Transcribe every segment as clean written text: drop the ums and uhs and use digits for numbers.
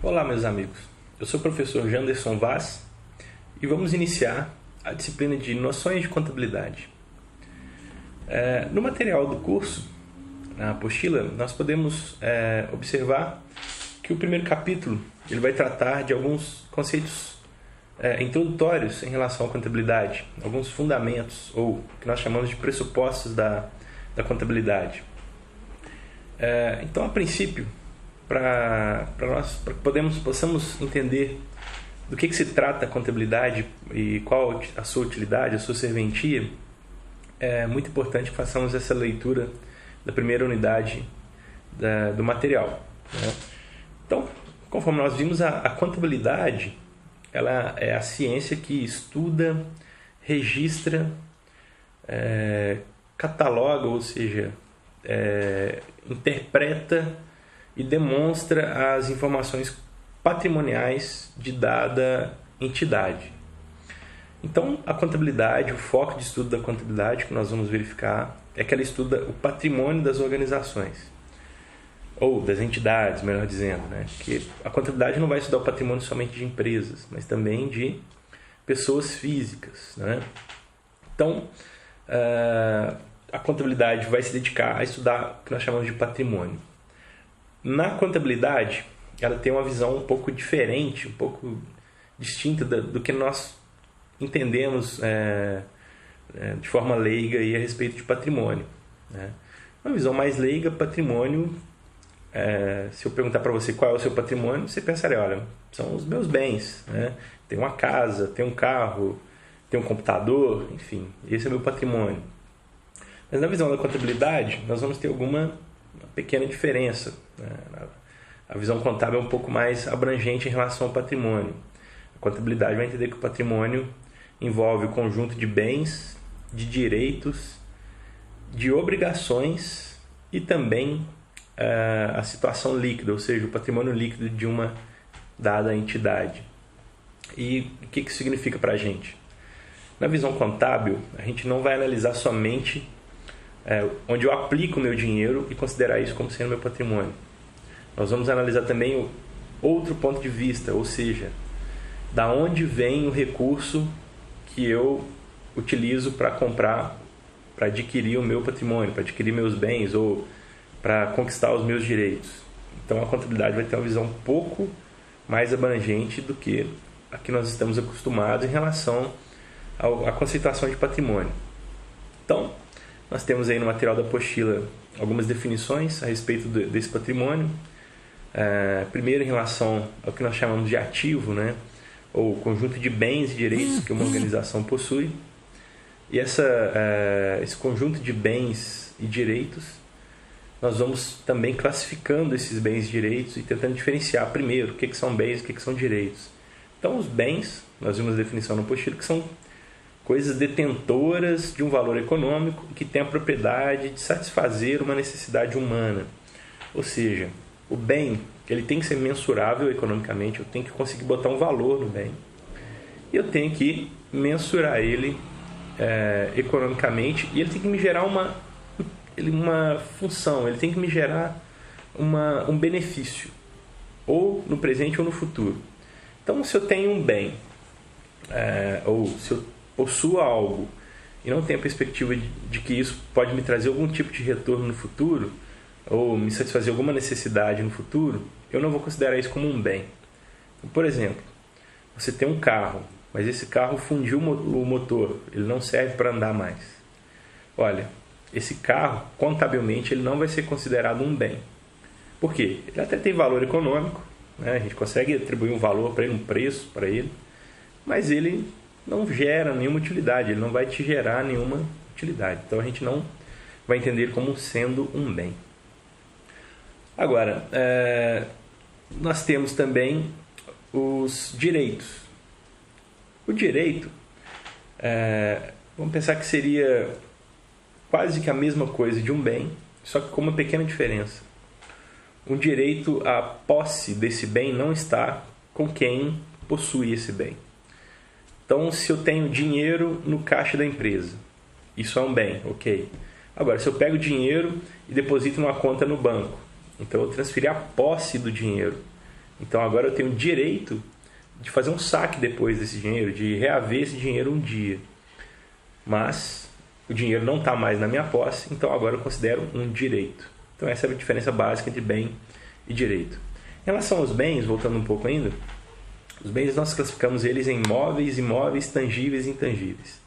Olá, meus amigos. Eu sou o professor Janderson Vaz e vamos iniciar a disciplina de Noções de Contabilidade. No material do curso, na apostila, nós podemos observar que o primeiro capítulo ele vai tratar de alguns conceitos introdutórios em relação à contabilidade, alguns fundamentos, ou que nós chamamos de pressupostos da contabilidade. Então, a princípio, para que possamos entender do que se trata a contabilidade e qual a sua utilidade, a sua serventia, é muito importante que façamos essa leitura da primeira unidade do material, né? Então, conforme nós vimos, a contabilidade ela é a ciência que estuda, registra, cataloga, ou seja, interpreta e demonstra as informações patrimoniais de dada entidade. Então, a contabilidade, o foco de estudo da contabilidade que nós vamos verificar é que ela estuda o patrimônio das organizações, ou das entidades, melhor dizendo, né? Que a contabilidade não vai estudar o patrimônio somente de empresas, mas também de pessoas físicas, né? Então, a contabilidade vai se dedicar a estudar o que nós chamamos de patrimônio. Na contabilidade, ela tem uma visão um pouco diferente, um pouco distinta do que nós entendemos de forma leiga a respeito de patrimônio, né? Uma visão mais leiga, patrimônio, se eu perguntar para você qual é o seu patrimônio, você pensaria, olha, são os meus bens, né? Tem uma casa, tem um carro, tem um computador, enfim, esse é meu patrimônio. Mas na visão da contabilidade, nós vamos ter uma pequena diferença, né? A visão contábil é um pouco mais abrangente em relação ao patrimônio. A contabilidade vai entender que o patrimônio envolve o conjunto de bens, de direitos, de obrigações e também a situação líquida, ou seja, o patrimônio líquido de uma dada entidade. E o que isso significa para a gente? Na visão contábil, a gente não vai analisar somente onde eu aplico o meu dinheiro e considerar isso como sendo meu patrimônio. Nós vamos analisar também o outro ponto de vista, ou seja, da onde vem o recurso que eu utilizo para comprar, para adquirir o meu patrimônio, para adquirir meus bens ou para conquistar os meus direitos. Então a contabilidade vai ter uma visão um pouco mais abrangente do que a que nós estamos acostumados em relação à conceituação de patrimônio. Então, nós temos aí no material da apostila algumas definições a respeito desse patrimônio. Primeiro, em relação ao que nós chamamos de ativo, né? Ou conjunto de bens e direitos que uma organização possui. E esse conjunto de bens e direitos, nós vamos também classificando esses bens e direitos e tentando diferenciar primeiro o que são bens e o que são direitos. Então, os bens, nós vimos a definição no apostila, que são coisas detentoras de um valor econômico que têm a propriedade de satisfazer uma necessidade humana. Ou seja, o bem ele tem que ser mensurável economicamente, eu tenho que conseguir botar um valor no bem. E eu tenho que mensurar ele economicamente e ele tem que me gerar uma função, ele tem que me gerar um benefício, ou no presente ou no futuro. Então, se eu tenho um bem, ou se eu possuo algo e não tenho a perspectiva de que isso pode me trazer algum tipo de retorno no futuro ou me satisfazer alguma necessidade no futuro, eu não vou considerar isso como um bem. Por exemplo, você tem um carro, mas esse carro fundiu o motor, ele não serve para andar mais. Olha, esse carro, contabilmente, ele não vai ser considerado um bem. Por quê? Ele até tem valor econômico, né? A gente consegue atribuir um valor para ele, um preço para ele, mas ele não gera nenhuma utilidade, ele não vai te gerar nenhuma utilidade. Então a gente não vai entender ele como sendo um bem. Agora, nós temos também os direitos. O direito, vamos pensar que seria quase que a mesma coisa de um bem, só que com uma pequena diferença. O direito à posse desse bem não está com quem possui esse bem. Então, se eu tenho dinheiro no caixa da empresa, isso é um bem, ok. Agora, se eu pego dinheiro e deposito numa conta no banco, então eu transferi a posse do dinheiro. Então agora eu tenho o direito de fazer um saque depois desse dinheiro, de reaver esse dinheiro um dia. Mas o dinheiro não está mais na minha posse, então agora eu considero um direito. Então essa é a diferença básica entre bem e direito. Em relação aos bens, voltando um pouco ainda, os bens nós classificamos eles em móveis, imóveis, tangíveis e intangíveis.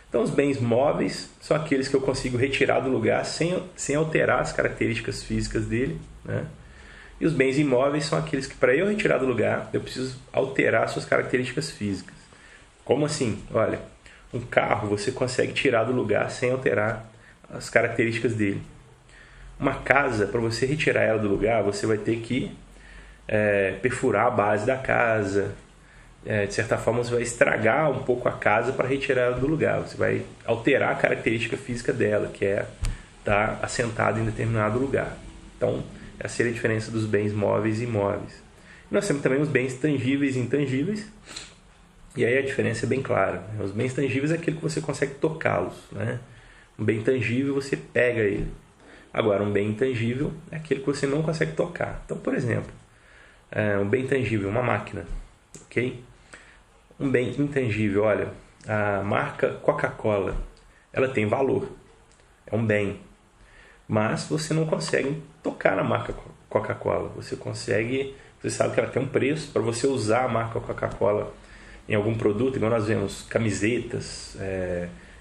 Então os bens móveis são aqueles que eu consigo retirar do lugar sem alterar as características físicas dele, né? E os bens imóveis são aqueles que, para eu retirar do lugar, eu preciso alterar suas características físicas. Como assim? Olha, um carro você consegue tirar do lugar sem alterar as características dele. Uma casa, para você retirar ela do lugar, você vai ter que perfurar a base da casa. De certa forma, você vai estragar um pouco a casa para retirar ela do lugar. Você vai alterar a característica física dela, que é estar assentada em determinado lugar. Então, essa seria a diferença dos bens móveis e imóveis. Nós temos também os bens tangíveis e intangíveis. E aí a diferença é bem clara. Os bens tangíveis é aquele que você consegue tocá-los, né? Um bem tangível, você pega ele. Agora, um bem intangível é aquele que você não consegue tocar. Então, por exemplo, um bem tangível, uma máquina, ok? Um bem intangível, olha, a marca Coca-Cola, ela tem valor, é um bem, mas você não consegue tocar na marca Coca-Cola. Você sabe que ela tem um preço. Para você usar a marca Coca-Cola em algum produto, igual nós vemos camisetas,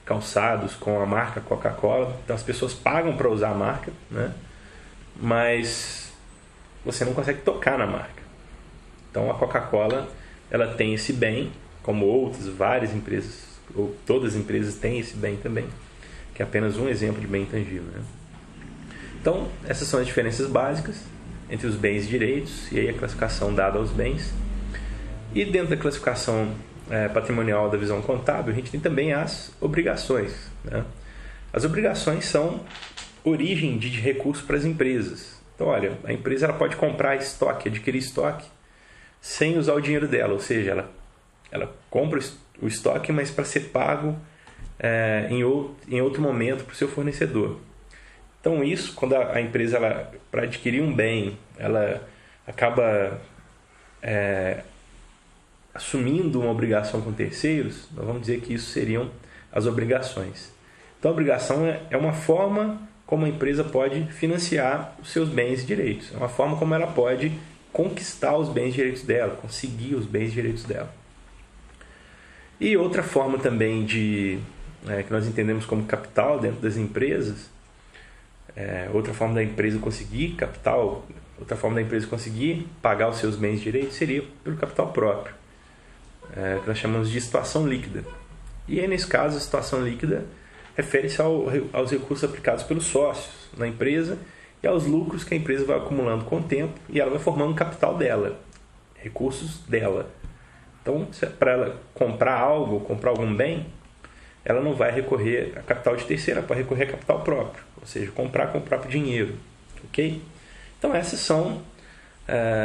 calçados com a marca Coca-Cola, então as pessoas pagam para usar a marca, né? Mas você não consegue tocar na marca. Então a Coca-Cola, ela tem esse bem, como outras, várias empresas, ou todas as empresas têm esse bem também, que é apenas um exemplo de bem intangível, né? Então, essas são as diferenças básicas entre os bens e direitos, e aí a classificação dada aos bens. E dentro da classificação patrimonial da visão contábil, a gente tem também as obrigações, né? As obrigações são origem de recurso para as empresas. Então, olha, a empresa ela pode comprar estoque, adquirir estoque, sem usar o dinheiro dela, ou seja, ela compra o estoque, mas para ser pago em outro momento para o seu fornecedor. Então isso, quando a empresa, para adquirir um bem, ela acaba assumindo uma obrigação com terceiros, nós vamos dizer que isso seriam as obrigações. Então a obrigação é uma forma como a empresa pode financiar os seus bens e direitos, é uma forma como ela pode conquistar os bens e direitos dela, conseguir os bens e direitos dela. E outra forma também que nós entendemos como capital dentro das empresas, outra forma da empresa conseguir capital, outra forma da empresa conseguir pagar os seus bens e direitos seria pelo capital próprio, que nós chamamos de situação líquida. E aí, nesse caso, a situação líquida refere-se aos recursos aplicados pelos sócios na empresa e aos lucros que a empresa vai acumulando com o tempo e ela vai formando o capital dela, recursos dela. Então, para ela comprar algo, comprar algum bem, ela não vai recorrer a capital de terceiro, ela pode recorrer a capital próprio, ou seja, comprar com o próprio dinheiro, ok? Então, essas são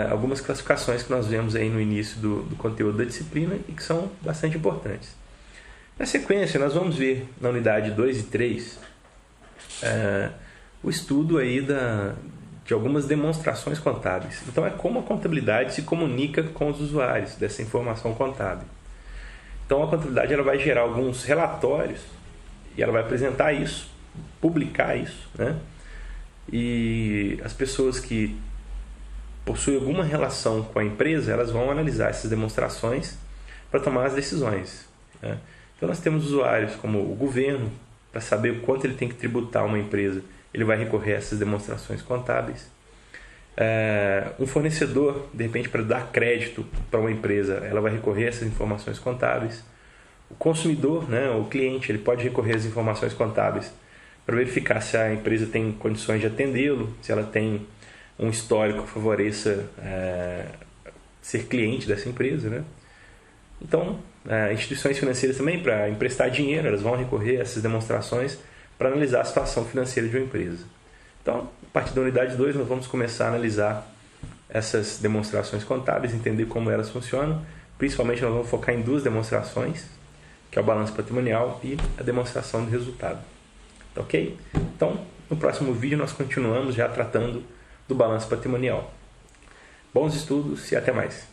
algumas classificações que nós vemos aí no início do conteúdo da disciplina e que são bastante importantes. Na sequência, nós vamos ver na unidade 2 e 3 o estudo aí de algumas demonstrações contábeis. Então, é como a contabilidade se comunica com os usuários dessa informação contábil. Então, a contabilidade ela vai gerar alguns relatórios e ela vai apresentar isso, publicar isso, né? E as pessoas que possuem alguma relação com a empresa, elas vão analisar essas demonstrações para tomar as decisões, né? Então, nós temos usuários como o governo, para saber o quanto ele tem que tributar uma empresa, ele vai recorrer a essas demonstrações contábeis. Um fornecedor, de repente, para dar crédito para uma empresa, ela vai recorrer a essas informações contábeis. O consumidor, né, o cliente, ele pode recorrer às informações contábeis para verificar se a empresa tem condições de atendê-lo, se ela tem um histórico que favoreça ser cliente dessa empresa, né? Então, instituições financeiras também, para emprestar dinheiro, elas vão recorrer a essas demonstrações para analisar a situação financeira de uma empresa. Então, a partir da unidade 2, nós vamos começar a analisar essas demonstrações contábeis, entender como elas funcionam. Principalmente, nós vamos focar em duas demonstrações, que é o balanço patrimonial e a demonstração do resultado. Ok? Então, no próximo vídeo, nós continuamos já tratando do balanço patrimonial. Bons estudos e até mais.